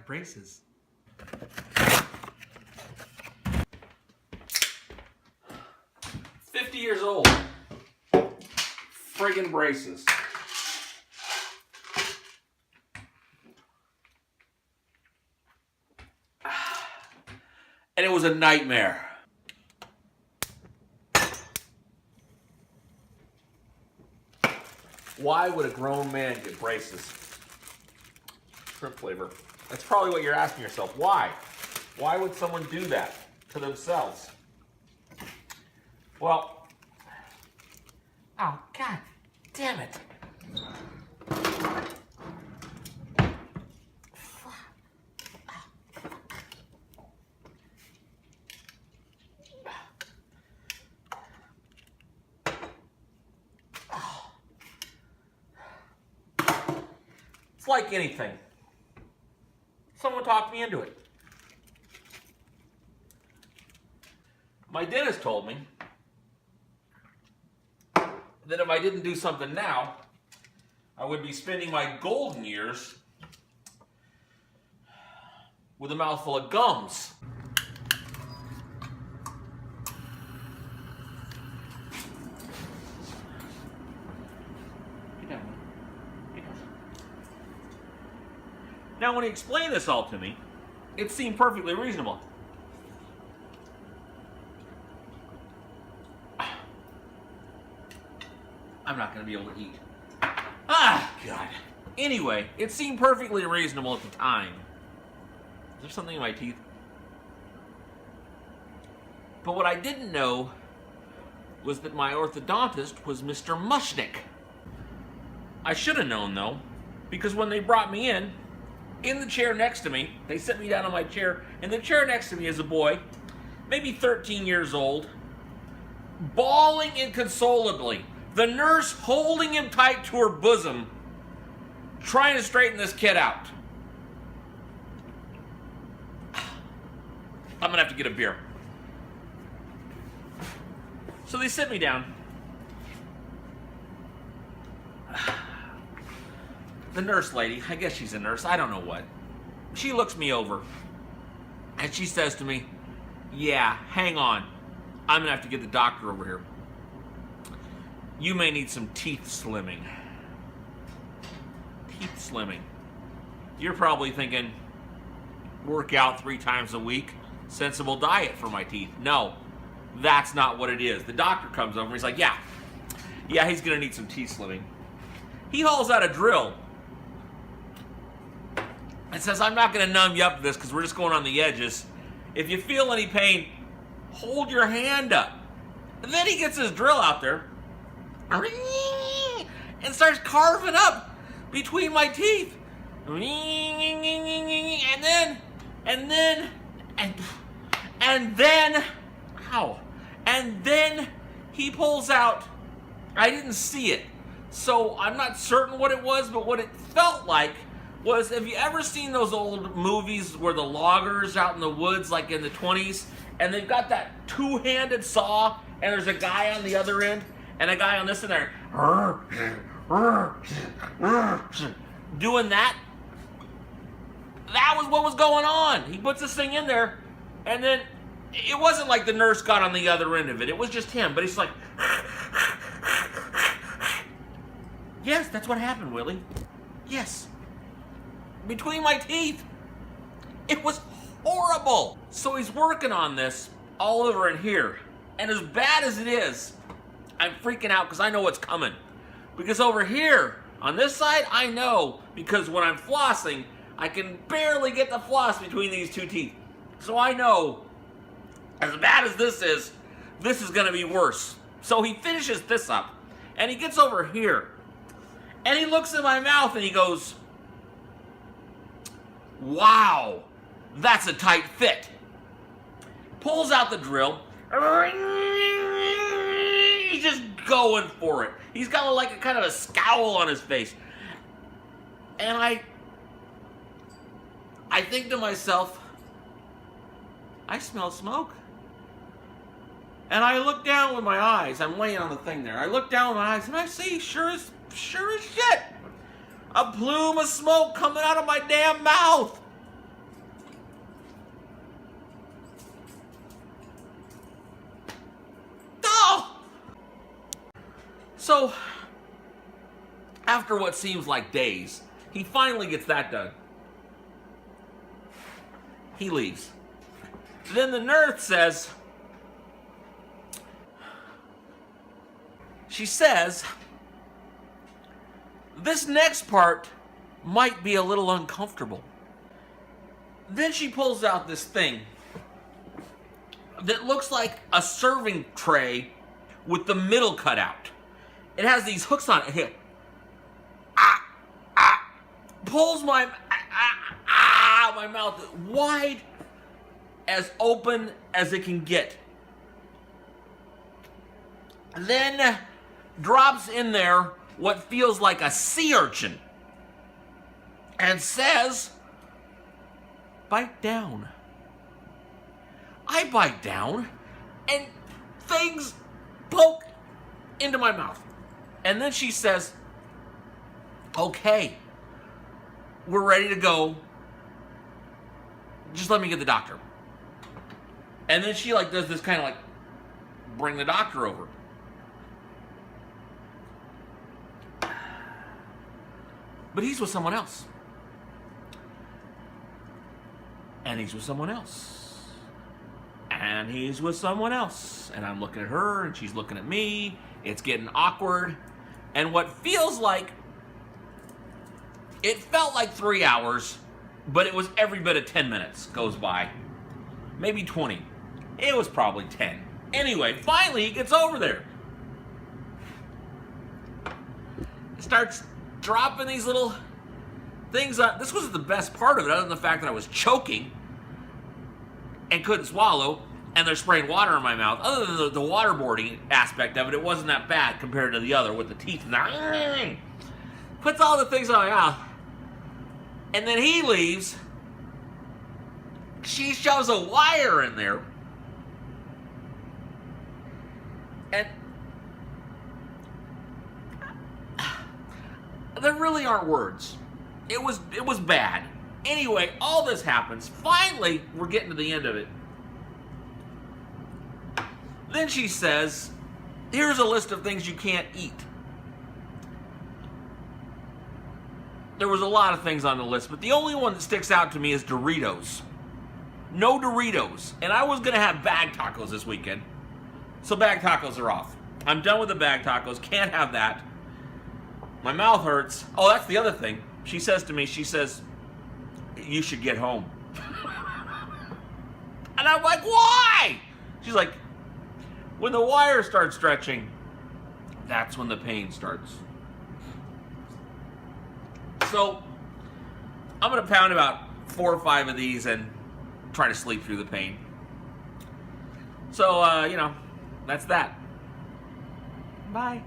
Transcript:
braces. $50 old. Friggin' braces. And it was a nightmare. Why would a grown man get braces? Shrimp flavor. That's probably what you're asking yourself. Why? Why would someone do that to themselves? Well, oh, God damn it. It's like anything. Someone talked me into it. My dentist told me that if I didn't do something now, I would be spending my golden years with a mouthful of gums. Now, when he explained this all to me, it seemed perfectly reasonable. I'm not going to be able to eat. Ah, God. Anyway, it seemed perfectly reasonable at the time. Is there something in my teeth? But what I didn't know was that my orthodontist was Mr. Mushnick. I should have known, though, because when they brought me in the chair next to me, they set me down on my chair, and the chair next to me is a boy, maybe 13 years old, bawling inconsolably. The nurse holding him tight to her bosom, trying to straighten this kid out. I'm gonna have to get a beer. So they sit me down. The nurse lady, I guess she's a nurse, I don't know what. She looks me over and she says to me, yeah, hang on. I'm gonna have to get the doctor over here. You may need some teeth slimming. Teeth slimming. You're probably thinking, work out 3 times a week, sensible diet for my teeth. No, that's not what it is. The doctor comes over and he's like, yeah, he's gonna need some teeth slimming. He hauls out a drill and says, I'm not gonna numb you up to this because we're just going on the edges. If you feel any pain, hold your hand up. And then he gets his drill out there and starts carving up between my teeth. And then he pulls out, I didn't see it, so I'm not certain what it was, but what it felt like was, have you ever seen those old movies where the loggers out in the woods, like in the 20s, and they've got that 2-handed saw, and there's a guy on the other end, and a guy on this end there, doing that? That was what was going on. He puts this thing in there, and then it wasn't like the nurse got on the other end of it. It was just him, but he's like, yes, that's what happened, Willie. Yes. Between my teeth. It was horrible. So he's working on this all over in here. And as bad as it is, I'm freaking out because I know what's coming. Because over here, on this side, I know, because when I'm flossing, I can barely get the floss between these 2 teeth. So I know, as bad as this is going to be worse. So he finishes this up, and he gets over here, and he looks in my mouth, and he goes, wow, that's a tight fit. Pulls out the drill. He's just going for it. He's got like a kind of a scowl on his face. And I think to myself, I smell smoke. And I look down with my eyes. I'm laying on the thing there. I look down with my eyes and I see, sure as shit, a plume of smoke coming out of my damn mouth. So, after what seems like days, he finally gets that done. He leaves. Then the nurse says, this next part might be a little uncomfortable. Then she pulls out this thing that looks like a serving tray with the middle cut out. It has these hooks on it. Here. Pulls my mouth wide as open as it can get. Then drops in there what feels like a sea urchin and says, bite down. I bite down and things poke into my mouth. And then she says, okay, we're ready to go. Just let me get the doctor. And then she does this kind of bring the doctor over. But he's with someone else. And he's with someone else. And he's with someone else. And I'm looking at her and she's looking at me. It's getting awkward. And what feels like, it felt like 3 hours, but it was every bit of 10 minutes goes by. Maybe 20. It was probably 10. Anyway, finally he gets over there. Starts dropping these little things on. This wasn't the best part of it, other than the fact that I was choking and couldn't swallow, and they're spraying water in my mouth. Other than the waterboarding aspect of it, it wasn't that bad compared to the other with the teeth. Puts all the things on my mouth. And then he leaves. She shoves a wire in there. And there really aren't words. It was bad. Anyway, all this happens. Finally, we're getting to the end of it. Then she says, here's a list of things you can't eat. There was a lot of things on the list, but the only one that sticks out to me is Doritos. No Doritos. And I was going to have bag tacos this weekend. So bag tacos are off. I'm done with the bag tacos. Can't have that. My mouth hurts. Oh, that's the other thing. She says to me, you should get home. And I'm like, why? She's like, when the wire starts stretching, that's when the pain starts. So, I'm going to pound about 4 or 5 of these and try to sleep through the pain. So, that's that. Bye.